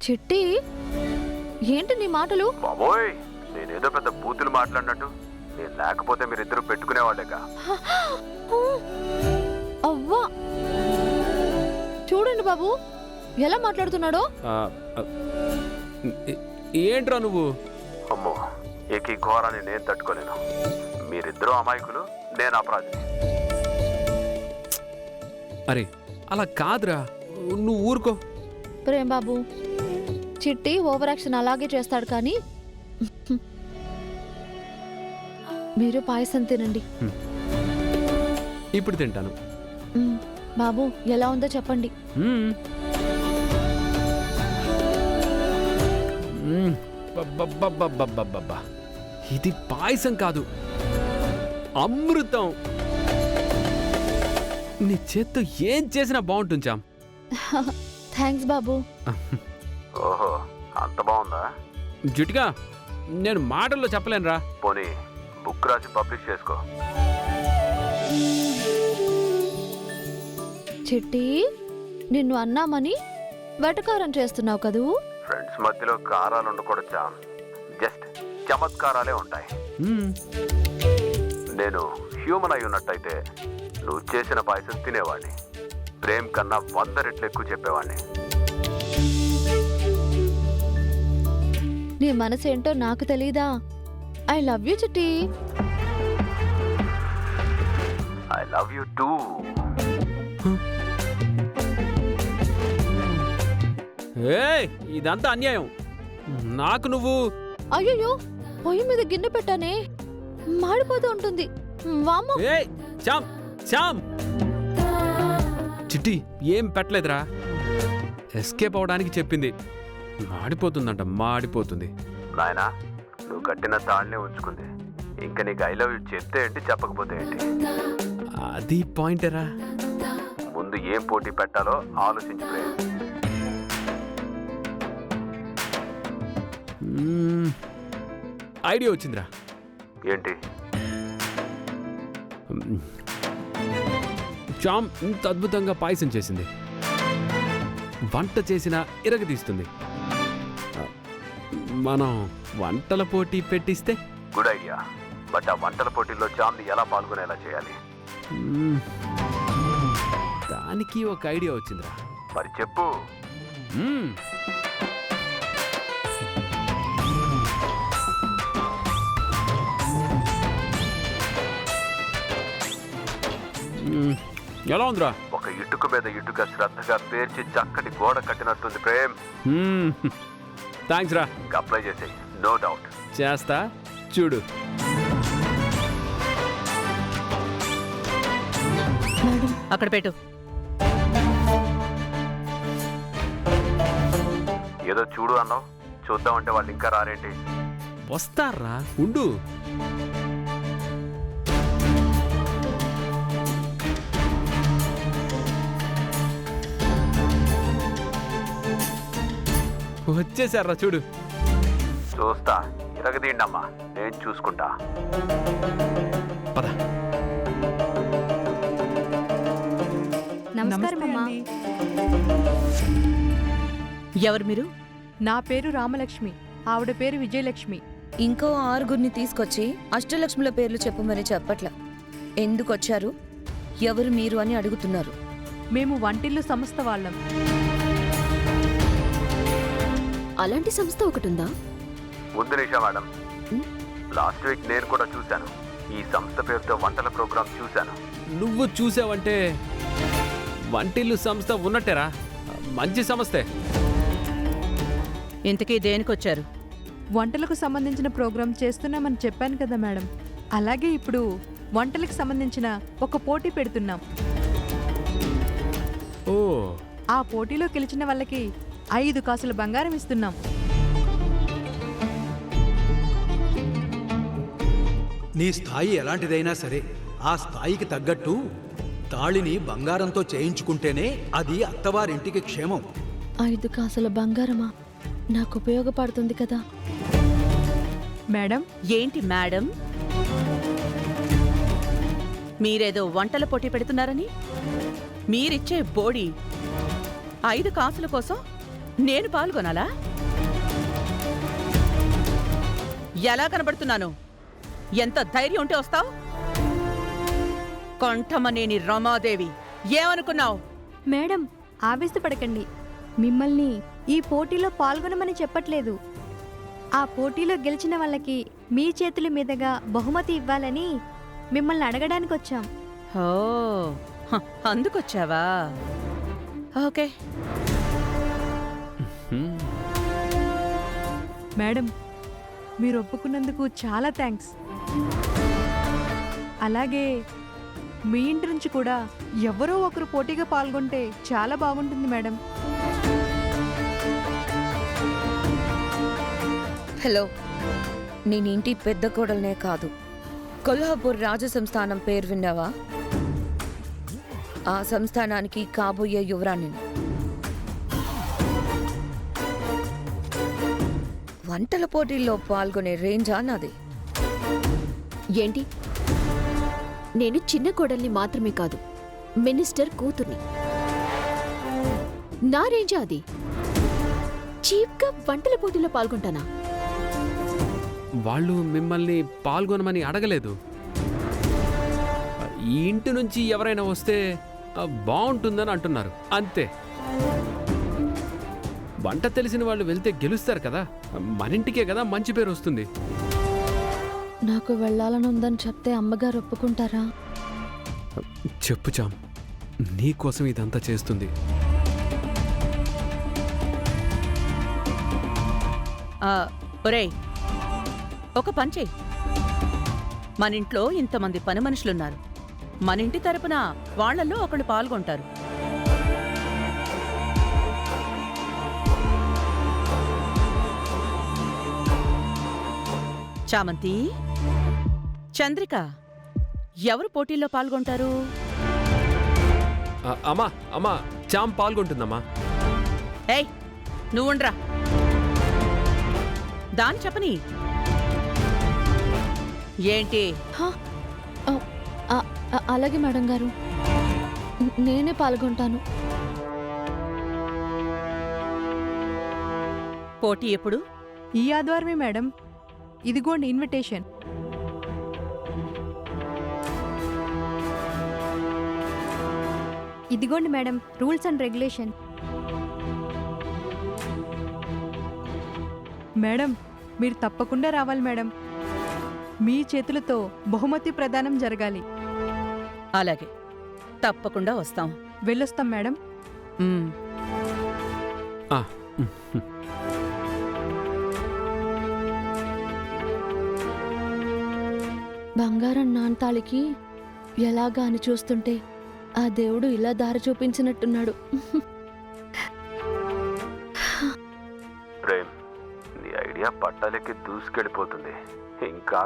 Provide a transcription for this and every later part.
చిట్టి, ఏంటి నీ మాటలు? బాబోయ్, నేనేదో పెద్ద బూతులు మాట్లాడినట్టు. నేను లేకపోతే మీరిద్దరు పెట్టుకునేవాళ్ళేగా. అవ్వా, చూడండి బాబు ఎలా మాట్లాడుతున్నాడో. ఏంట్రా నువ్వు? అమ్మో, ఈ ఘోరాన్ని నేను తట్టుకోలేను. మీరిద్దరూ అమాయకులు, నేను అపరాధిని. అరే అలా కాదురా, నువ్వు ఊరుకో. ప్రేమ్ బాబు, చిట్టి ఓవర్ యాక్షన్ అలాగే చేస్తాడు, కానీ మీరు పాయసం తినండి. ఇప్పుడు తింటాను. బాబు ఎలా ఉందో చెప్పండి. ఇది పాయసం కాదు, అమృతం. నీ చేత్తో ఏం చేసినా బాగుంటుంది చామ్. థ్యాంక్స్ బాబు. ఓహో, అంత బాగుందా? జుట్గా నేను మాటల్లో చెప్పలేనురా. పోనీ బుక్ రాసి పబ్లిష్ చేసుకో. చిట్టి, నిన్ను అన్నామని వెటకారం చేస్తున్నావు కదూ. ఫ్రెండ్స్ మధ్యలో కారాలు ఉండకూడదు చామ్, జస్ట్ చమత్కారాలే ఉంటాయి. నేను హ్యూమన్ అయి ఉన్నట్టయితే నువ్వు చేసిన పాయసం తినేవాడిని. ప్రేమ్ కన్నా 100 రెట్లు ఎక్కువ చెప్పేవాడిని. నీ మనసేంటో నాకు తెలీదా? ఐ లవ్ యూ చిట్టి. I love you two. ఇదంతా అన్యాయం. నాకు నువ్వు. అయ్యో, పొయ్యి మీద గిన్నె పెట్టానే, మాడిపోతూ ఉంటుంది. వామ్మో. చామ్ చామ్, చిట్టి ఏం పెట్టలేదురా. ఎస్కేప్ అవడానికి చెప్పింది. మాడిపోతుందంట, మాడిపోతుంది. నాయనా, నువ్వు కట్టిన తాళ్ళనే ఉంచుకుంది. ఇంకా నీకు ఐ లవ్ యూ చెప్తే ఏంటి, చెప్పకపోతే ఏంటి? అది పాయింటరా. ముందు ఏం పోటీ పెట్టాలో ఆలోచించు ప్రేమ్. ఐడియా వచ్చిందిరా. ఏంటి? చామ్ ఇంత అద్భుతంగా పాయసం చేసింది, వంట చేసిన ఇరగదీస్తుంది. మనం వంటల పోటీ పెట్టిస్తే? Good idea. బట్ ఆ వంటల పోటీల్లో చామ్ని ఎలా పాల్గొనేలా చేయాలి? దానికి ఒక ఐడియా వచ్చిందిరా. మరి చెప్పు. ఎలా ఉందిరా? ఒక ఇటుక మీద ఇటుక శ్రద్ధగా పేర్చి చక్కటి గోడ కట్టినట్టుంది ప్రేమ్. థ్యాంక్స్ రా. ఇంకా అప్లై చేసేయి, నో డౌట్. చేస్తా, చూడు. అక్కడ పెట్టు. ఏదో చూడు అన్నావు, చూద్దామంటే వాళ్ళు ఇంకా రారేంటి? వస్తారా, ఉండు. వచ్చేసారా, చూడు. చూస్తా, ఇరగదీయండమ్మా, నేను చూసుకుంటా. పద. నమస్కారం అమ్మా. ఎవరు మీరు? నా పేరు రామలక్ష్మి, ఆవిడ పేరు విజయలక్ష్మి. ఇంకో 6 తీసుకొచ్చి అష్టలక్ష్ముల పేర్లు చెప్పమని చెప్పట్ల. ఎందుకొచ్చారు, ఎవరు మీరు అని అడుగుతున్నారు. మేము వంటిల్లు సంస్థ వాళ్ళం. అలాంటి సంస్థ ఒకటి ఉందా? ముందు నిషా మేడం, లాస్ట్ వీక్ నేను కూడా చూశాను. ఈ సంస్థ పేరుతో వంటల ప్రోగ్రాం చూశాను. నువ్వు చూసావంటే వంటిల్లు సంస్థ ఉన్నట్టేరా, మంచి సంస్థే. ఇంతకీ దేనికొచ్చారు? వంటలకు సంబంధించిన ప్రోగ్రాం చేస్తున్నామని చెప్పాను కదా మేడం. అలాగే ఇప్పుడు వంటలకు సంబంధించిన ఒక పోటీ పెడుతున్నాం. ఓ, ఆ పోటీలో గెలిచిన వాళ్ళకి 5 కాసుల బంగారం ఇస్తున్నాం. నీ స్థాయి ఎలాంటిదైనా సరే, ఆ స్థాయికి తగ్గట్టు తాళిని బంగారంతో చేయించుకుంటేనే అది అత్తవారింటికి క్షేమం. 5 కాసుల బంగారమా? నాకు ఉపయోగపడుతుంది కదా మేడం. ఏంటి మేడం, మీరేదో వంటల పోటీ పెడుతున్నారని? మీరిచ్చే బోడి 5 కాసుల కోసం నేను పాల్గొనాలా? ఎలా కనబడుతున్నాను? ఎంత ధైర్యం ఉంటే వస్తావు? కంఠమనేని రమాదేవి, ఏమనుకున్నావు? మేడం, ఆవేశపడకండి. మిమ్మల్ని ఈ పోటీలో పాల్గొనమని చెప్పట్లేదు. ఆ పోటీలో గెలిచిన వాళ్ళకి మీ చేతుల మీదుగా బహుమతి ఇవ్వాలని మిమ్మల్ని అడగడానికి వచ్చాం. ఓ, హ, అందుకొచ్చావా? ఓకే. మేడం, మీరు ఒప్పుకున్నందుకు చాలా థ్యాంక్స్. అలాగే మీ ఇంటి నుంచి కూడా ఎవరో ఒకరు పోటీగా పాల్గొంటే చాలా బాగుంటుంది మేడం. హలో, నేనింటి పెద్ద కోడలనే కాదు, కొల్హాపూర్ రాజసంస్థానం పేరు విన్నావా? ఆ సంస్థానానికి కాబోయే యువరాణిని. వంటల పోటీల్లో పాల్గొనే రేంజా నాది. ఏంటి? నేను చిన్న కోడల్ని మాత్రమే కాదు, మినిస్టర్ కూతుర్ని. నా రేంజా అది. చీప్గా వంటల పోటీలో పాల్గొంటానా? వాళ్ళు మిమ్మల్ని పాల్గొనమని అడగలేదు. ఈ ఇంటి నుంచి ఎవరైనా వస్తే బాగుంటుందని అంటున్నారు, అంతే. వంట తెలిసిన వాళ్ళు వెళ్తే గెలుస్తారు కదా, మన ఇంటికే కదా మంచి పేరు వస్తుంది. నాకు వెళ్ళాలని ఉందని చెప్తే అమ్మగారు ఒప్పుకుంటారా? చెప్పు చామ్, నీకోసం ఇదంతా చేస్తుంది. ఒరేయ్, ఒక పని చెయ్యి. మన ఇంట్లో ఇంతమంది పని మనుషులున్నారు. మన ఇంటి తరపున వాళ్ళల్లో ఒకళ్ళు పాల్గొంటారు. చామంతి, చంద్రిక, ఎవరు పోటీల్లో పాల్గొంటారు? అమ్మా అమ్మా, చామ్ పాల్గొంటుందమ్మా. ఏయ్, నువ్వుండ్రా. దాని చెప్పని. ఏంటి? అలాగే మేడం గారు, నేనే పాల్గొంటాను. పోటీ ఎప్పుడు? ఈ ఆదివారమే మేడం. ఇదిగోండి ఇన్విటేషన్. ఇదిగోండి madam, rules and regulation. Madam, మీరు తప్పకుండా రావాలి మేడం. మీ చేతులతో బహుమతి ప్రదానం జరగాలి. అలాగే, తప్పకుండా వస్తాం. వెళ్ళొస్తాం మేడం. మ్మ్. ఆ, బంగారం నాంతాళికి ఎలాగా అని చూస్తుంటే ఆ దేవుడు ఇలా దారి చూపించినట్టున్నాడు. ప్రేమ్, నీ ఐడియా పట్టాలెక్కి దూసుకెళ్ళిపోతుంది. ఇంకా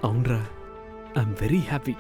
అవునరా, ఐఎమ్ వెరీ హ్యాపీ.